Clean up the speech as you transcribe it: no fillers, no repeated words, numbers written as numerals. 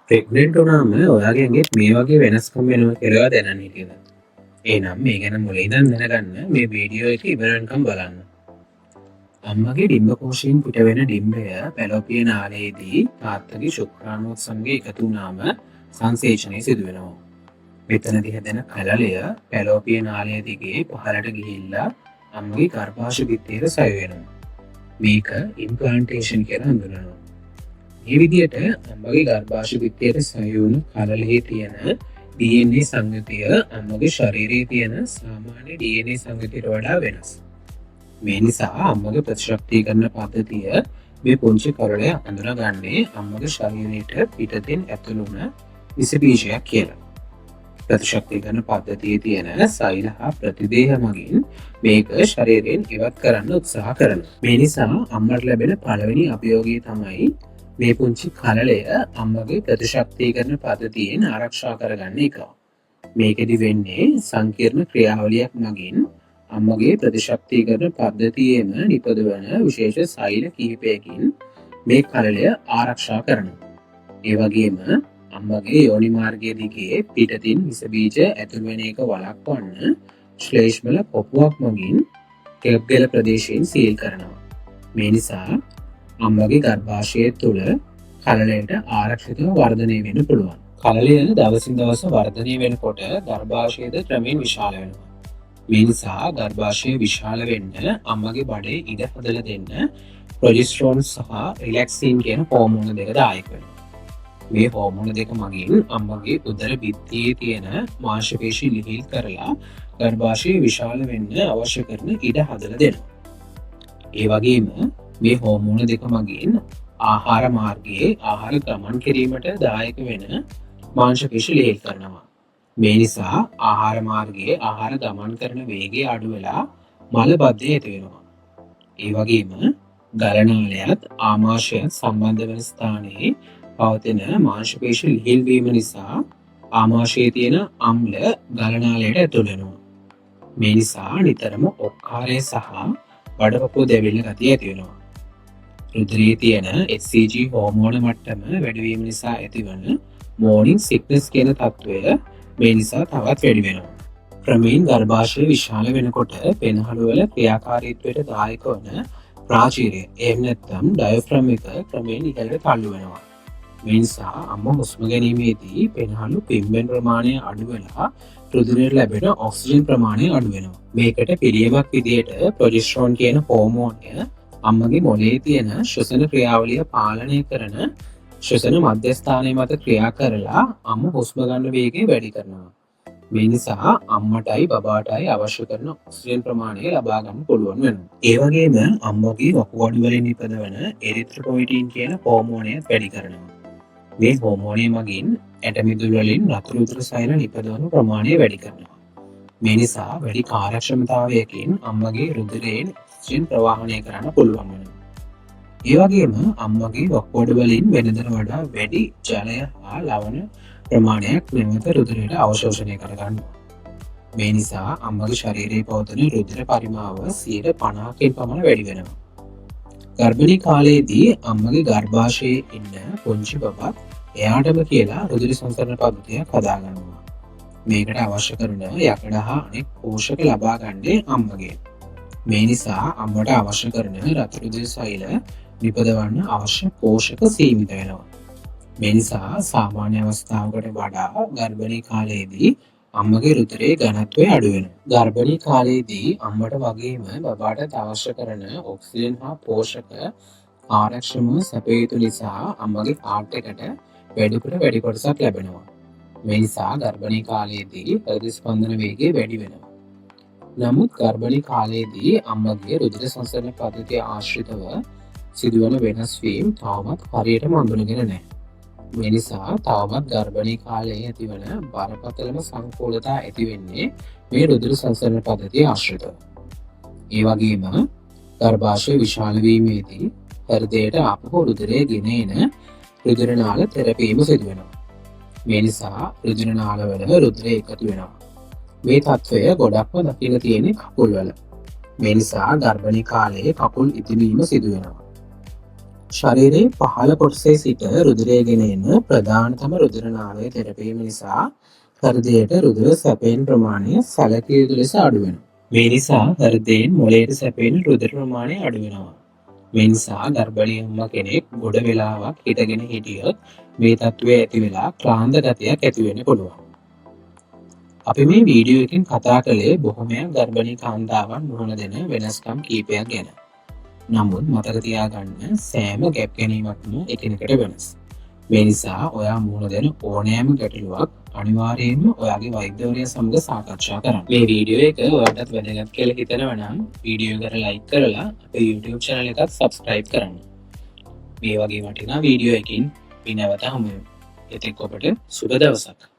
Pregnant වුණාම ඔයාගෙන්ගෙත් මේ වගේ වෙනස්කම් වෙනවා කියලා දැනන්න හිටියද. එහෙනම් මේ ගැන මුලින් ඉඳන් දැනගන්න මේ වීඩියෝ එක ඉවරනකම් බලන්න. අම්මගේ ඩිම්බකෝෂයෙන් පිට වෙන ඩිම්බය පැලොපියන ආලයේදී තාත්තගේ ශුක්‍රාණුසන්ගේ එකතු වුණාම සංසේචනය සිදු වෙනවා. මෙතනදී හැදෙන කලලය පැලොපියන ආලය දිගේ පහළට ගිහිල්ලා අම්මගේ ගර්භාෂ භිත්තියට සය වෙනවා. මේක ඉම්ප්ලාන්ටේෂන් කියලා හඳුනනවා. මේ විදියට අම්මගේ ගර්භාෂ භිත්තියට සයවුණු කලලෙහි තියෙන DNA සංයුතිය අම්මගේ ශරීරයේ තියෙන සාමාන්‍ය DNA සංයුතියට වඩා වෙනස්. මේ නිසා අම්මගේ ප්‍රතිශක්තිකරණ පද්ධතිය මේ පුංචි කලලය අඳුනගන්නේ අම්මගේ ශරීරයට පිටතින් ඇතුළු වුණ විස බීජයක් කියලා. ප්‍රතිශක්තිකරණ පද්ධතියේ තියෙන සෛල හා ප්‍රතිදේහ මගින් මේක ශරීරයෙන් ඉවත් කරන්න උත්සාහ කරනවා. මේ නිසා අම්මට ලැබෙන පළවෙනි අභියෝගය තමයි මේ පුංචි කලලය අම්මගේ ප්‍රතිශක්තිකරණ පද්ධතියෙන් ආරක්ෂා කරගන්න එක. මේකෙදි වෙන්නේ සංකීර්ණ ක්‍රියාවලියක් මගින් අම්මගේ ප්‍රතිශක්තිකරණ පද්ධතියේම නිපදවන විශේෂ සෛල කිහිපයකින් මේ කලලය ආරක්ෂා කරනවා. ඒ වගේම අම්මගේ යෝනි මාර්ගය දිගේ පිටතින් විස බීජ ඇතුල් වෙන එක වළක්වන්න ශ්ලේෂ්මල පොපුවක් මගින් කෙප්ගෙල ප්‍රදේශයෙන් සීල් කරනවා. මේ නිසා අම්මගේ ගර්භාෂය තුළ කලලයට ආරක්ෂිතව වර්ධනය වෙන්න පුළුවන්. කලලය දවසින් දවස වර්ධනය වෙනකොට ගර්භාෂයද ක්‍රමයෙන් විශාල වෙනවා. මේ නිසා ගර්භාෂය විශාල වෙන්න අම්මගේ බඩේ ඉඩ හදලා දෙන්න ප්‍රොජෙස්ටරෝන් සහ රිලැක්සින් කියන හෝමෝන දෙක දායක වෙනවා. මේ හෝමෝන දෙක මගින් අම්මගේ උදර බිත්තියේ තියෙන මාංශපේශී ලිහිල් කරලා ගර්භාෂය විශාල වෙන්න අවශ්‍ය කරන ඉඩ හදලා දෙනවා. ඒ වගේම මේ හෝමෝන දෙක මගින් ආහාර මාර්ගයේ ආහාර ගමන් කිරීමට දායක වෙන මාංශපේශී ලිහිල් කරනවා. මේ නිසා ආහාර මාර්ගයේ ආහාර ගමන් කරන වේගය අඩු වෙලා මල බද්ධය ඇති වෙනවා. ඒ වගේම ගලනාලයත් ආමාශයත් සම්බන්ධ වෙන ස්ථානයේ පවතින මාංශපේශී ලිහිල් වීම නිසා ආමාශයේ තියෙන අම්ල ගලනාලයට ඇතුල් වෙනවා. මේ නිසා නිතරම ඔක්කාරය සහ බඩපපුව දැවිල්ල ගතිය ඇති වෙනවා. රුධිරයේ තියෙන HCG හෝමෝන මට්ටම වැඩි වීම නිසා ඇතිවන මෝර්නින් සික්නස් කියන තත්ත්වය මේ නිසා තවත් වැඩි වෙනවා. ක්‍රමයෙන් ගර්භාෂය විශාල වෙනකොට පෙනහළු වල ක්‍රියාකාරීත්වයට දායක වන ප්‍රාචීරය එහෙම නැත්නම් ඩයෆ්‍රම් එක ක්‍රමයෙන් ඉහළට තල්ලු වෙනවා. මේ නිසා අම්ම හුස්ම ගැනීමේදී පෙනහළු පිම්බෙන ප්‍රමාණය අඩු වෙලා රුධිරයට ලැබෙන ඔක්සිජන් ප්‍රමාණය අඩු වෙනවා. මේකට පිළියමක් විදිහට ප්‍රොජෙස්ටරෝන් කියන හෝමෝනය අම්මගේ මොළයේ තියෙන ශ්වසන ක්‍රියාවලිය පාලනය කරන ශ්වසන මධ්‍යස්ථානය මත ක්‍රියා කරලා අම්ම හුස්ම ගන්න වේගය වැඩි කරනවා. මේ නිසා අම්මටයි බබාටයි අවශ්‍ය කරන ඔක්සිජන් ප්‍රමාණය ලබා ගන්න පුළුවන් වෙනවා. ඒ වගේම අම්මගේ වකුගඩු වලින් නිපදවන එරිත්‍රොපොයිටින් කියන හෝමෝනය වැඩි කරනවා. මේ හෝමෝනය මගින් ඇටමිදුල් වලින් නතුරු උතුරු සෛල නිපදවන ප්‍රමාණය වැඩි කරනවා. මේ නිසා වැඩි කාර්යක්ෂමතාවයකින් අම්මගේ රුධිරයෙන් ඔක්සිජන් ප්‍රවාහනය කරන්න පුළුවන් වෙනවා. ඒ වගේම අම්මගේ වකුගඩු වලින් වෙනදට වඩා වැඩි ජලය හා ලවණ ප්‍රමාණයක් නැවත රුධිරයට අවශෝෂණය කරගන්නවා. මේ නිසා අම්මගේ ශරීරයේ පවතින රුධිර පරිමාව 50%කින් පමණ වැඩි වෙනවා. ගර්භණී කාලයේදී අම්මගේ ගර්භාෂයේ ඉන්න පුංචි බබා එයාටම කියලා රුධිර සංසරණ පද්ධතියක් හදාගන්නවා. මේකට අවශ්‍ය කරන යකඩ හා අනෙක් පෝෂක ලබා ගන්නේ අම්මගෙන්. මේ නිසා අම්මට අවශ්‍ය කරන රතු රුධිර සෛල නිපදවන්න අවශ්‍ය පෝෂක සීමිත වෙනවා. මේ නිසා සාමාන්‍ය අවස්ථාවකට වඩා ගර්භණී කාලයේදී අම්මගේ රුධිරයේ ඝනත්වය අඩු වෙනවා. ගර්භණී කාලයේදී අම්මට වගේම බබාට අවශ්‍ය කරන ඔක්සිජන් හා පෝෂක ආරක්ෂම සැපිය යුතු නිසා අම්මගේ හાર્ට් එකට වැඩි කොටසක් ලැබෙනවා. මේ නිසා ගර්භණී කාලයේදී හෘද ස්පන්දන වේගය වැඩි වෙනවා. නමුත් ගර්භණී කාලයේදී අම්මගේ රුධිර සංසරණ පද්ධතිය ආශ්‍රිතව සිදුවන වෙනස් වීම් තවමත් හරියටම අඳුනගෙන නැහැ. මේ නිසා තවමත් ගර්භණී කාලයේ ඇතිවන බරපතලම සංකූලතා ඇති වෙන්නේ මේ රුධිර සංසරණ පද්ධතිය ආශ්‍රිතව. ඒ වගේම ගර්භාෂය විශාල වීමේදී හෘදයට ආපහු රුධිරය ගෙන එන රුධිර නාල තෙරපීම සිදු වෙනවා. මේ නිසා රුධිර නාලවල රුධිරය එකතු වෙනවා. මේ තත්ත්වය ගොඩක්ම දකින්න තියෙන්නේ කකුල්වල. මේ නිසා ගර්භණී කාලයේ කකුල් ඉදිමීම සිදු වෙනවා. ශරීරයේ පහළ කොටසේ සිට රුධිරය ගෙන එන ප්‍රධානතම රුධිර නාලය තෙරපීම නිසා හෘදයට රුධිර සැපෙන ප්‍රමාණය සැලකිය යුතු ලෙස අඩු වෙනවා. මේ නිසා හෘදයෙන් මොළයට සැපෙන රුධිර ප්‍රමාණය අඩු වෙනවා. මේ නිසා ගර්භණී අම්මා කෙනෙක් ගොඩ වෙලාවක් හිටගෙන හිටියොත් මේ තත්ත්වය ඇති වෙලා ක්ලාන්ත ගතියක් ඇති වෙන්න පුළුවන්. අපි මේ වීඩියෝ එකෙන් කතා කළේ බොහොමයක් ගර්භණී කාන්තාවන් මුහුණ දෙන වෙනස්කම් කීපයක් ගැන. නමුත් මතක තියාගන්න සෑම ගැප් ගැනීමක්ම එකිනෙකට වෙනස්. මේ නිසා ඔයා මුහුණ දෙන ඕනෑම ගැටලුවක් අනිවාර්යයෙන්ම ඔයාගේ වෛද්‍යවරයා සමග සාකච්ඡා කරන්න. මේ වීඩියෝ එක ඔයාලටත් වැදගත් කියලා හිතනවා නම් වීඩියෝ එකට ලයික් කරලා අපේ YouTube channel එකත් subscribe කරන්න. මේ වගේ වටිනා වීඩියෝ එකකින් අපි නැවත හමු වෙමු. එතෙක් ඔබට සුබ දවසක්.